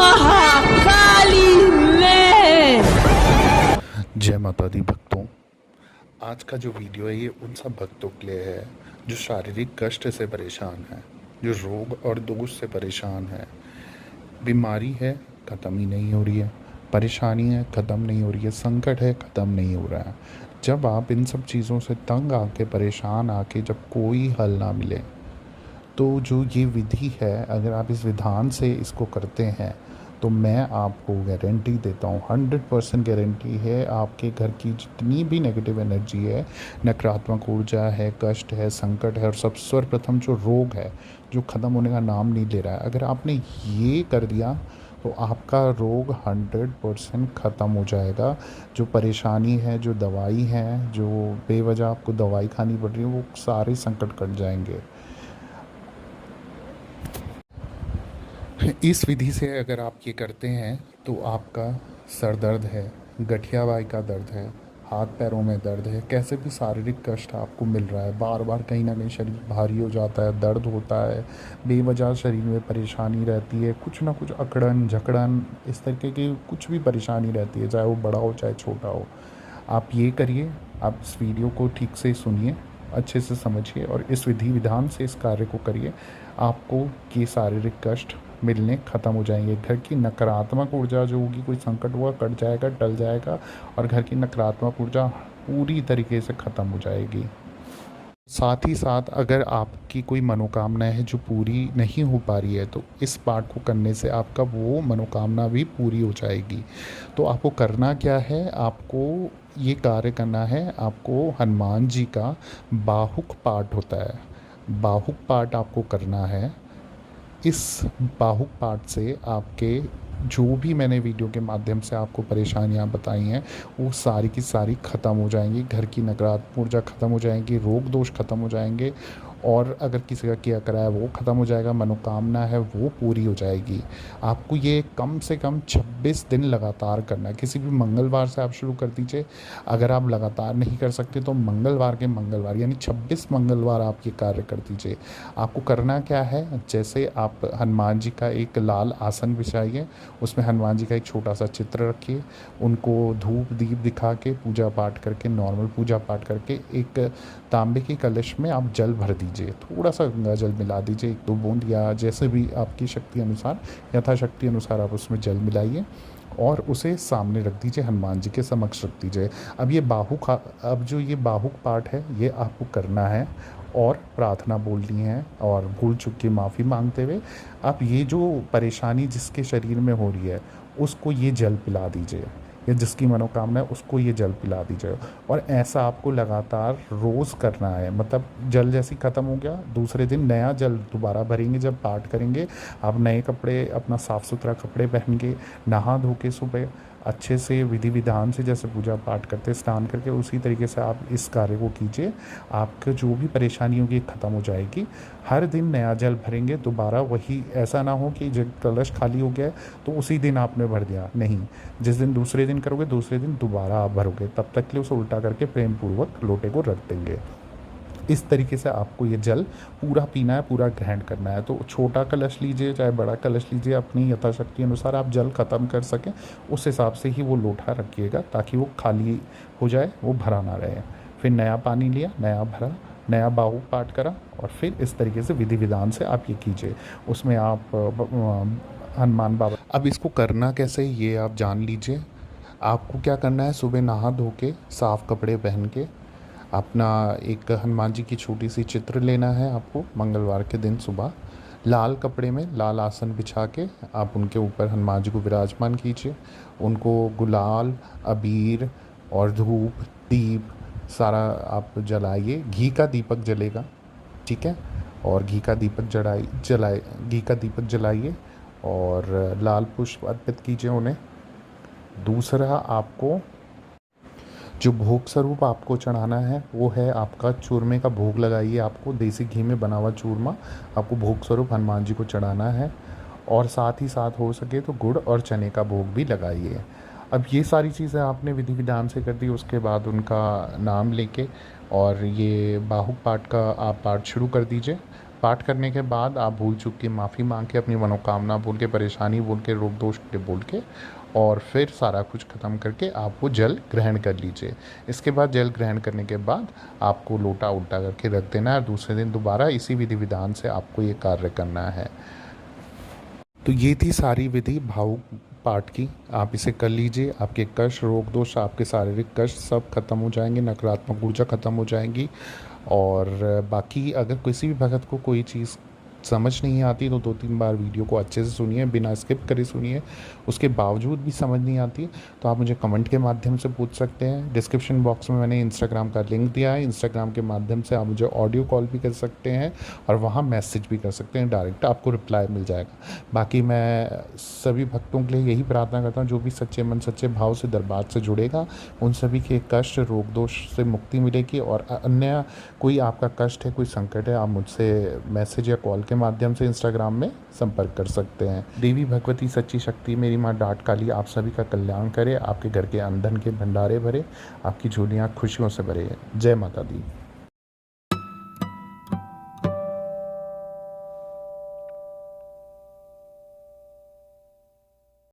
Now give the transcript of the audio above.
महाकाली में। जय माता दी भक्तों। आज का जो वीडियो है ये उन सब भक्तों के लिए है जो शारीरिक कष्ट से परेशान है, जो रोग और दोष से परेशान है। बीमारी है, ख़त्म ही नहीं हो रही है। परेशानी है, ख़त्म नहीं हो रही है। संकट है, ख़त्म नहीं हो रहा है। जब आप इन सब चीज़ों से तंग आके, परेशान आके, जब कोई हल ना मिले, तो जो ये विधि है, अगर आप इस विधान से इसको करते हैं तो मैं आपको गारंटी देता हूँ, 100% गारंटी है, आपके घर की जितनी भी नेगेटिव एनर्जी है, नकारात्मक ऊर्जा है, कष्ट है, संकट है, और सब सर्वप्रथम जो रोग है जो ख़त्म होने का नाम नहीं ले रहा है, अगर आपने ये कर दिया तो आपका रोग 100% ख़त्म हो जाएगा। जो परेशानी है, जो दवाई है, जो बेवजह आपको दवाई खानी पड़ रही है, वो सारे संकट कट जाएंगे। इस विधि से अगर आप ये करते हैं तो आपका सर दर्द है, गठियावाई का दर्द है, हाथ पैरों में दर्द है, कैसे भी शारीरिक कष्ट आपको मिल रहा है, बार बार कहीं ना कहीं शरीर भारी हो जाता है, दर्द होता है, बेवजह शरीर में परेशानी रहती है, कुछ ना कुछ अकड़न झकड़न, इस तरीके की कुछ भी परेशानी रहती है, चाहे वो बड़ा हो चाहे छोटा हो। आप ये करिए, आप इस वीडियो को ठीक से सुनिए, अच्छे से समझिए और इस विधि विधान से इस कार्य को करिए। आपको ये शारीरिक कष्ट मिलने ख़त्म हो जाएंगे। घर की नकारात्मक ऊर्जा जो होगी, कोई संकट हुआ कट जाएगा, टल जाएगा, और घर की नकारात्मक ऊर्जा पूरी तरीके से ख़त्म हो जाएगी। साथ ही साथ अगर आपकी कोई मनोकामना है जो पूरी नहीं हो पा रही है, तो इस पाठ को करने से आपका वो मनोकामना भी पूरी हो जाएगी। तो आपको करना क्या है, आपको ये कार्य करना है, आपको हनुमान जी का बाहुक पाठ होता है, बाहुक पाठ आपको करना है। इस बाहुक पाठ से आपके जो भी मैंने वीडियो के माध्यम से आपको परेशानियां बताई हैं वो सारी की सारी ख़त्म हो जाएंगी। घर की नकारात्मक ऊर्जा ख़त्म हो जाएंगी, रोग दोष ख़त्म हो जाएंगे, और अगर किसी का किया करा है वो ख़त्म हो जाएगा, मनोकामना है वो पूरी हो जाएगी। आपको ये कम से कम 26 दिन लगातार करना है। किसी भी मंगलवार से आप शुरू कर दीजिए। अगर आप लगातार नहीं कर सकते तो मंगलवार के मंगलवार यानी 26 मंगलवार आप ये कार्य कर दीजिए। आपको करना क्या है, जैसे आप हनुमान जी का एक लाल आसन बिछाइए, उसमें हनुमान जी का एक छोटा सा चित्र रखिए, उनको धूप दीप दिखा के पूजा पाठ करके, नॉर्मल पूजा पाठ करके, एक तांबे के कलश में आप जल भर दीजिए, थोड़ा सा गंगा जल मिला दीजिए, 1-2 बूंद, या जैसे भी आपकी शक्ति अनुसार, यथाशक्ति अनुसार आप उसमें जल मिलाइए और उसे सामने रख दीजिए, हनुमान जी के समक्ष रख दीजिए। अब जो ये बाहुक पाठ है ये आपको करना है और प्रार्थना बोलनी है, और भूल चूक की माफ़ी मांगते हुए आप ये जो परेशानी जिसके शरीर में हो रही है उसको ये जल पिला दीजिए, या जिसकी मनोकामना है उसको ये जल पिला दीजिए। और ऐसा आपको लगातार रोज़ करना है। मतलब जल जैसे ख़त्म हो गया, दूसरे दिन नया जल दोबारा भरेंगे। जब पाठ करेंगे आप नए कपड़े, अपना साफ़ सुथरा कपड़े पहन के, नहा धो के, सुबह अच्छे से विधि विधान से, जैसे पूजा पाठ करते स्नान करके, उसी तरीके से आप इस कार्य को कीजिए। आपके जो भी परेशानी होगी ख़त्म हो जाएगी। हर दिन नया जल भरेंगे दोबारा, वही ऐसा ना हो कि जब कलश खाली हो गया है तो उसी दिन आपने भर दिया, नहीं, जिस दिन दूसरे दिन करोगे दूसरे दिन दोबारा आप भरोगे, तब तक के लिए उसे उल्टा करके प्रेम पूर्वक लोटे को रख देंगे। इस तरीके से आपको ये जल पूरा पीना है, पूरा ग्रहण करना है। तो छोटा कलश लीजिए चाहे बड़ा कलश लीजिए, अपनी यथाशक्ति अनुसार आप जल ख़त्म कर सकें उस हिसाब से ही वो लोटा रखिएगा, ताकि वो खाली हो जाए, वो भरा ना रहे। फिर नया पानी लिया, नया भरा, नया बाहु पाठ करा, और फिर इस तरीके से विधि विधान से आप ये कीजिए। उसमें आप हनुमान बाबा, अब इसको करना कैसे ये आप जान लीजिए। आपको क्या करना है, सुबह नहा धो के, साफ़ कपड़े पहन के, अपना एक हनुमान जी की छोटी सी चित्र लेना है आपको। मंगलवार के दिन सुबह लाल कपड़े में, लाल आसन बिछा के आप उनके ऊपर हनुमान जी को विराजमान कीजिए। उनको गुलाल, अबीर और धूप दीप सारा आप जलाइए। घी का दीपक जलेगा, ठीक है, और घी का दीपक जलाइए और लाल पुष्प अर्पित कीजिए उन्हें। दूसरा, आपको जो भोग स्वरूप आपको चढ़ाना है वो है आपका चूरमे का भोग लगाइए। आपको देसी घी में बना हुआ चूरमा आपको भोग स्वरूप हनुमान जी को चढ़ाना है, और साथ ही साथ हो सके तो गुड़ और चने का भोग भी लगाइए। अब ये सारी चीज़ें आपने विधि विधान से कर दी, उसके बाद उनका नाम लेके और ये बाहुक पाठ का आप पाठ शुरू कर दीजिए। पाठ करने के बाद आप भूल चूक की माफ़ी मांग के, अपनी मनोकामना बोल के, परेशानी बोल के, रोग दोष के बोल के, और फिर सारा कुछ ख़त्म करके आप वो जल ग्रहण कर लीजिए। इसके बाद जल ग्रहण करने के बाद आपको लोटा उल्टा करके रख देना है। दूसरे दिन दोबारा इसी विधि विधान से आपको ये कार्य करना है। तो ये थी सारी विधि भाव पाठ की, आप इसे कर लीजिए। आपके कष्ट, रोग दोष, आपके शारीरिक कष्ट सब खत्म हो जाएंगे, नकारात्मक ऊर्जा खत्म हो जाएगी। और बाकी अगर किसी भी भगत को कोई चीज़ समझ नहीं आती तो 2-3 बार वीडियो को अच्छे से सुनिए, बिना स्किप करे सुनिए। उसके बावजूद भी समझ नहीं आती तो आप मुझे कमेंट के माध्यम से पूछ सकते हैं। डिस्क्रिप्शन बॉक्स में मैंने इंस्टाग्राम का लिंक दिया है, इंस्टाग्राम के माध्यम से आप मुझे ऑडियो कॉल भी कर सकते हैं और वहाँ मैसेज भी कर सकते हैं, डायरेक्ट आपको रिप्लाई मिल जाएगा। बाकी मैं सभी भक्तों के लिए यही प्रार्थना करता हूँ, जो भी सच्चे मन सच्चे भाव से दरबार से जुड़ेगा उन सभी के कष्ट, रोग दोष से मुक्ति मिलेगी। और अन्य कोई आपका कष्ट है, कोई संकट है, आप मुझसे मैसेज या कॉल के माध्यम से इंस्टाग्राम में संपर्क कर सकते हैं। देवी भगवती सच्ची शक्ति मेरी माँ डाट काली आप सभी का कल्याण करे, आपके घर के अंधन के भंडारे भरे, आपकी झोलियाँ खुशियों से भरे। जय माता दी।